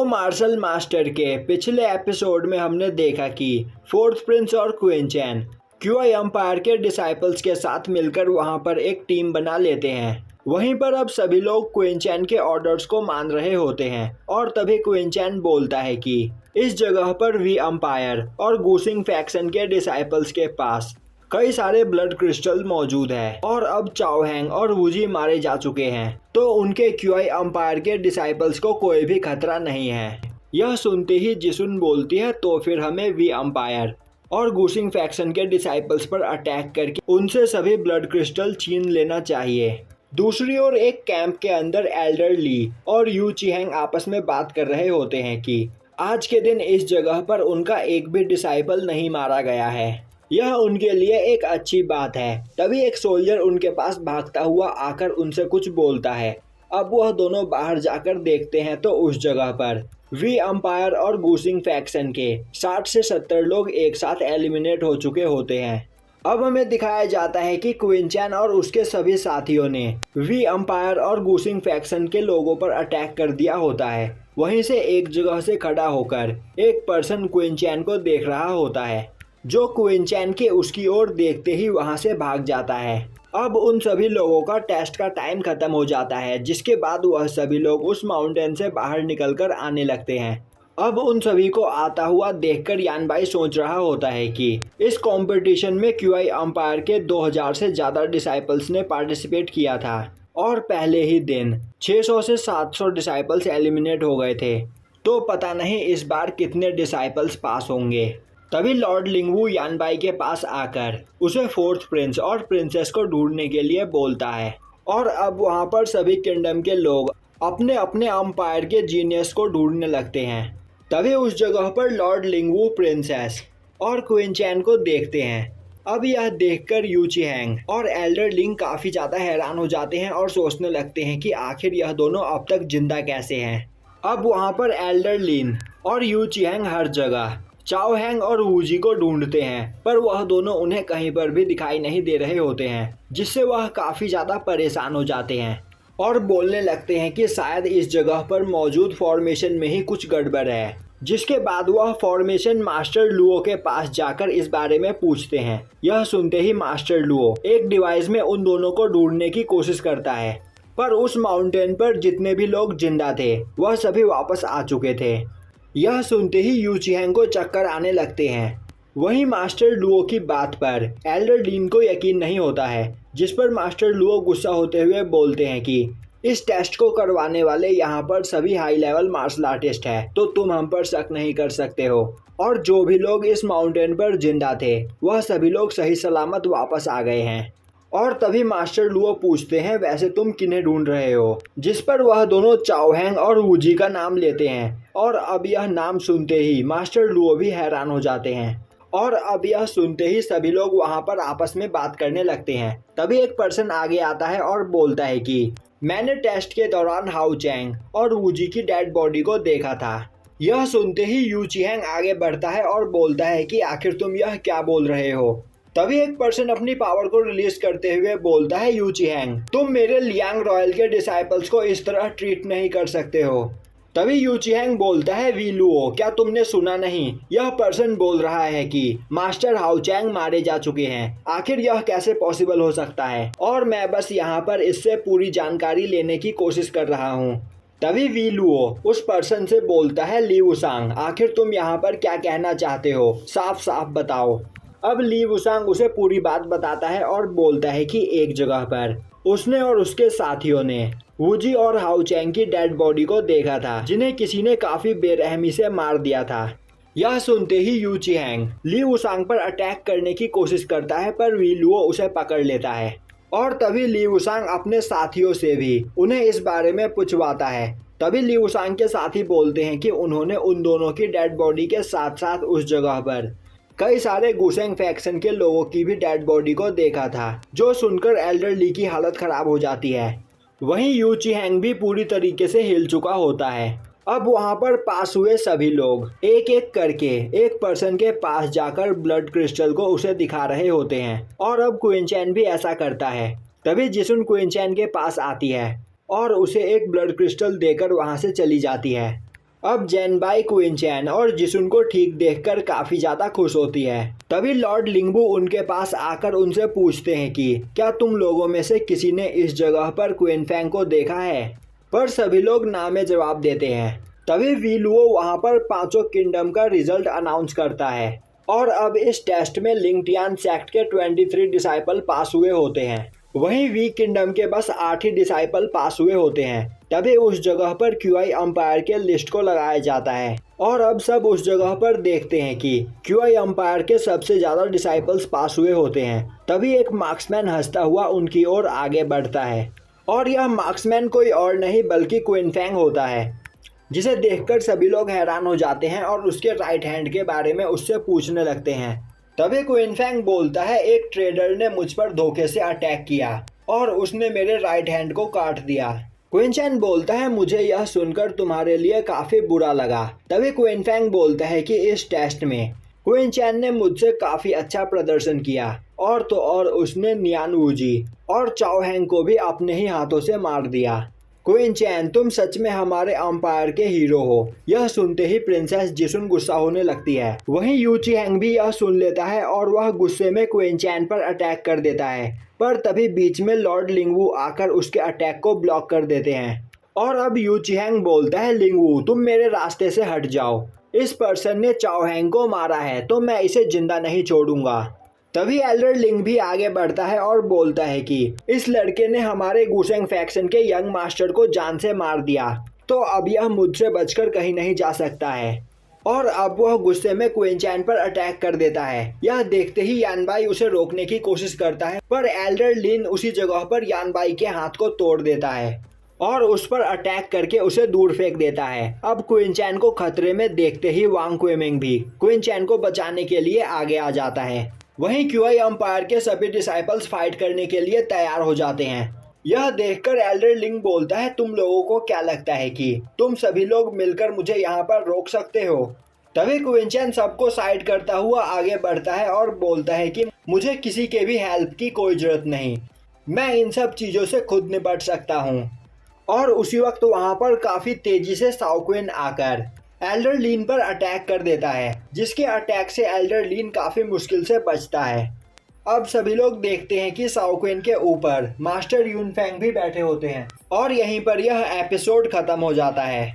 Martial master के पिछले episode में हमने देखा कि फोर्थ प्रिंस और क्वीन चैन क्यूआई एम्पायर के डिसाइपल्स के साथ मिलकर वहां पर एक टीम बना लेते हैं। वहीं पर अब सभी लोग क्वीन चैन के ऑर्डर्स को मान रहे होते हैं और तभी क्वीन चैन बोलता है कि इस जगह पर वी एम्पायर और गूसिंग फैक्शन के डिसाइपल्स के पास कई सारे ब्लड क्रिस्टल मौजूद है और अब चाओ हैंग और वूजी मारे जा चुके हैं, तो उनके क्यूआई एम्पायर के डिसाइपल्स को कोई भी खतरा नहीं है। यह सुनते ही जिसुन बोलती है तो फिर हमें वी एम्पायर और गूसिंग फैक्शन के डिसाइपल्स पर अटैक करके उनसे सभी ब्लड क्रिस्टल छीन लेना चाहिए। दूसरी ओर एक कैंप के अंदर एल्डर ली और यू चिहेंग आपस में बात कर रहे होते हैं कि आज के दिन इस जगह पर उनका एक भी डिसाइपल नहीं मारा गया है, यह उनके लिए एक अच्छी बात है। तभी एक सोल्जर उनके पास भागता हुआ आकर उनसे कुछ बोलता है। अब वह दोनों बाहर जाकर देखते हैं तो उस जगह पर वी एम्पायर और गूसिंग फैक्शन के 60 से 70 लोग एक साथ एलिमिनेट हो चुके होते हैं। अब हमें दिखाया जाता है कि क्वीन चैन और उसके सभी साथियों ने वी एम्पायर और गूसिंग फैक्शन के लोगों पर अटैक कर दिया होता है। वहीं से एक जगह से खड़ा होकर एक पर्सन क्वीन चैन को देख रहा होता है, जो क्वीन चैन के उसकी ओर देखते ही वहां से भाग जाता है। अब उन सभी लोगों का टेस्ट का टाइम खत्म हो जाता है, जिसके बाद वह सभी लोग उस माउंटेन से बाहर निकलकर आने लगते हैं। अब उन सभी को आता हुआ देखकर यानबाई सोच रहा होता है कि इस कंपटीशन में क्यूआई एम्पायर के 2000 से ज़्यादा डिसाइपल्स ने पार्टिसिपेट किया था और पहले ही दिन 600 से 700 डिसाइपल्स एलिमिनेट हो गए थे, तो पता नहीं इस बार कितने डिसाइपल्स पास होंगे। तभी लॉर्ड लिंगवू यानबाई के पास आकर उसे फोर्थ प्रिंस और प्रिंसेस को ढूंढने के लिए बोलता है और अब वहां पर सभी किंगडम के लोग अपने अपने एम्पायर के जीनियस को ढूंढने लगते हैं। तभी उस जगह पर लॉर्ड लिंगवू प्रिंसेस और क्वीन चैन को देखते हैं। अब यह देखकर यू चिहेंग और एल्डर लिंग काफ़ी ज़्यादा हैरान हो जाते हैं और सोचने लगते हैं कि आखिर यह दोनों अब तक जिंदा कैसे हैं। अब वहाँ पर एल्डर लिन और यू चिहेंग हर जगह चाओ हैंग और वूजी को ढूंढते हैं, पर वह दोनों उन्हें कहीं पर भी दिखाई नहीं दे रहे होते हैं, जिससे वह काफ़ी ज़्यादा परेशान हो जाते हैं और बोलने लगते हैं कि शायद इस जगह पर मौजूद फॉर्मेशन में ही कुछ गड़बड़ है। जिसके बाद वह फॉर्मेशन मास्टर लुओ के पास जाकर इस बारे में पूछते हैं। यह सुनते ही मास्टर लुओ एक डिवाइस में उन दोनों को ढूंढने की कोशिश करता है, पर उस माउंटेन पर जितने भी लोग जिंदा थे वह सभी वापस आ चुके थे। यह सुनते ही यू चिहेंग को चक्कर आने लगते हैं। वहीं मास्टर लुओ की बात पर एल्डर लिन को यकीन नहीं होता है, जिस पर मास्टर लुओ गुस्सा होते हुए बोलते हैं कि इस टेस्ट को करवाने वाले यहाँ पर सभी हाई लेवल मार्शल आर्टिस्ट हैं, तो तुम हम पर शक नहीं कर सकते हो। और जो भी लोग इस माउंटेन पर जिंदा थे वह सभी लोग सही सलामत वापस आ गए हैं। और तभी मास्टर लुओ पूछते हैं वैसे तुम किन्हें ढूंढ रहे हो, जिस पर वह दोनों चाओ हैंग और वूजी का नाम लेते हैं। और अब यह नाम सुनते ही मास्टर लुओ भी हैरान हो जाते हैं और अब यह सुनते ही सभी लोग वहां पर आपस में बात करने लगते हैं। तभी एक पर्सन आगे आता है और बोलता है कि मैंने टेस्ट के दौरान हाउ चैंग और वूजी की डेड बॉडी को देखा था। यह सुनते ही यू चिहेंग आगे बढ़ता है और बोलता है कि आखिर तुम यह क्या बोल रहे हो। तभी एक पर्सन अपनी पावर को रिलीज करते हुए बोलता है यू चिहेंग, तुम मेरे लियांग रॉयल के डिसाइपल्स को इस तरह ट्रीट नहीं कर सकते हो। तभी यू चिहेंग बोलता है वी लुओ, क्या तुमने सुना नहीं? यह पर्सन बोल रहा है कि मास्टर हाउ चैंग मारे जा चुके हैं, आखिर यह कैसे पॉसिबल हो सकता है? और मैं बस यहाँ पर इससे पूरी जानकारी लेने की कोशिश कर रहा हूँ। तभी वी लुओ उस पर्सन से बोलता है ली वुसांग, आखिर तुम यहाँ पर क्या कहना चाहते हो, साफ साफ बताओ। अब ली वुसांग उसे पूरी बात बताता है और बोलता है कि एक जगह पर उसने और उसके साथियों ने वूजी और हाउ चैंग की डेड बॉडी को देखा था, जिन्हें किसी ने काफी बेरहमी से मार दिया था। यह सुनते ही यू चिहेंग ली वुसांग पर अटैक करने की कोशिश करता है, पर वी लुओ उसे पकड़ लेता है और तभी ली वुसांग अपने साथियों से भी उन्हें इस बारे में पूछवाता है। तभी ली वुसांग के साथी बोलते हैं कि उन्होंने उन दोनों की डेड बॉडी के साथ साथ उस जगह पर कई सारे गूसेंग फैक्शन के लोगों की भी डेड बॉडी को देखा था, जो सुनकर एल्डर ली की हालत खराब हो जाती है। वहीं यू चिहेंग भी पूरी तरीके से हिल चुका होता है। अब वहां पर पास हुए सभी लोग एक एक करके एक पर्सन के पास जाकर ब्लड क्रिस्टल को उसे दिखा रहे होते हैं और अब क्वीन चैन भी ऐसा करता है। तभी जिसुन क्वीन चैन के पास आती है और उसे एक ब्लड क्रिस्टल देकर वहां से चली जाती है। अब जैनबाई क्विनचैन और जिसुन को ठीक देखकर काफी ज्यादा खुश होती है। तभी लॉर्ड लिंगबू उनके पास आकर उनसे पूछते हैं कि क्या तुम लोगों में से किसी ने इस जगह पर क्विनफैंग को देखा है, पर सभी लोग ना में जवाब देते हैं। तभी वीलुओ वहां पर पांचों किंगडम का रिजल्ट अनाउंस करता है और अब इस टेस्ट में लिंगटियान सेक्ट के 23 डिसाइपल पास हुए होते हैं। वहीं वी किंगडम के बस 8 ही डिसाइपल पास हुए होते हैं। तभी उस जगह पर क्यूआई अंपायर के लिस्ट को लगाया जाता है और अब सब उस जगह पर देखते हैं कि क्यूआई अंपायर के सबसे ज्यादा डिसाइपल्स पास हुए होते हैं। तभी एक मार्क्समैन हंसता हुआ उनकी ओर आगे बढ़ता है और यह मार्क्समैन कोई और नहीं बल्कि क्विनफैंग होता है, जिसे देखकर सभी लोग हैरान हो जाते हैं और उसके राइट हैंड के बारे में उससे पूछने लगते हैं। तभी क्विनफैंग बोलता है, एक ट्रेडर ने मुझ पर धोखे से अटैक किया और उसने मेरे राइट हैंड को काट दिया। क्विनचैन बोलता है, मुझे यह सुनकर तुम्हारे लिए काफी बुरा लगा। तभी क्विनफैंग बोलता है कि इस टेस्ट में क्विनचैन ने मुझसे काफी अच्छा प्रदर्शन किया और तो और उसने नियान वूजी और चाओ हैंग को भी अपने ही हाथों से मार दिया। क्विनचैन, तुम सच में हमारे अंपायर के हीरो हो। यह सुनते ही प्रिंसेस जिसुन गुस्सा होने लगती है। वहीं यूची हैंग भी यह सुन लेता है और वह गुस्से में क्विनचैन पर अटैक कर देता है, पर तभी बीच में लॉर्ड लिंगवू आकर उसके अटैक को ब्लॉक कर देते हैं और अब यूची हैंग बोलता है, लिंगवू तुम मेरे रास्ते से हट जाओ। इस पर्सन ने चाओ हैंग को मारा है तो मैं इसे जिंदा नहीं छोड़ूंगा। तभी एल्डर लिंग भी आगे बढ़ता है और बोलता है कि इस लड़के ने हमारे गुसेंग फैक्शन के यंग मास्टर को जान से मार दिया, तो अब यह मुझसे बचकर कहीं नहीं जा सकता है। और अब वह गुस्से में क्विनचैन पर अटैक कर देता है। यह देखते ही यानबाई उसे रोकने की कोशिश करता है, पर एल्डर लिन उसी जगह पर यानबाई के हाथ को तोड़ देता है और उस पर अटैक करके उसे दूर फेंक देता है। अब क्विनचैन को खतरे में देखते ही वांग क्वेमिंग भी क्विनचैन को बचाने के लिए आगे आ जाता है। वहीं क्यूआई अंपायर के सभी डिसाइपल्स फाइट करने के लिए तैयार हो जाते हैं। यह देखकर एल्डर लिंग बोलता है, तुम लोगों को क्या लगता है कि तुम सभी लोग मिलकर मुझे यहाँ पर रोक सकते हो? तभी क्विनचैन सबको साइड करता हुआ आगे बढ़ता है और बोलता है कि मुझे किसी के भी हेल्प की कोई जरूरत नहीं, मैं इन सब चीज़ों से खुद निपट सकता हूँ। और उसी वक्त वहाँ पर काफ़ी तेजी से साओक्विन आकर एल्डर लीन पर अटैक कर देता है, जिसके अटैक से एल्डर लीन काफ़ी मुश्किल से बचता है। अब सभी लोग देखते हैं कि साओक्विन के ऊपर मास्टर यूनफैंग भी बैठे होते हैं और यहीं पर यह एपिसोड खत्म हो जाता है।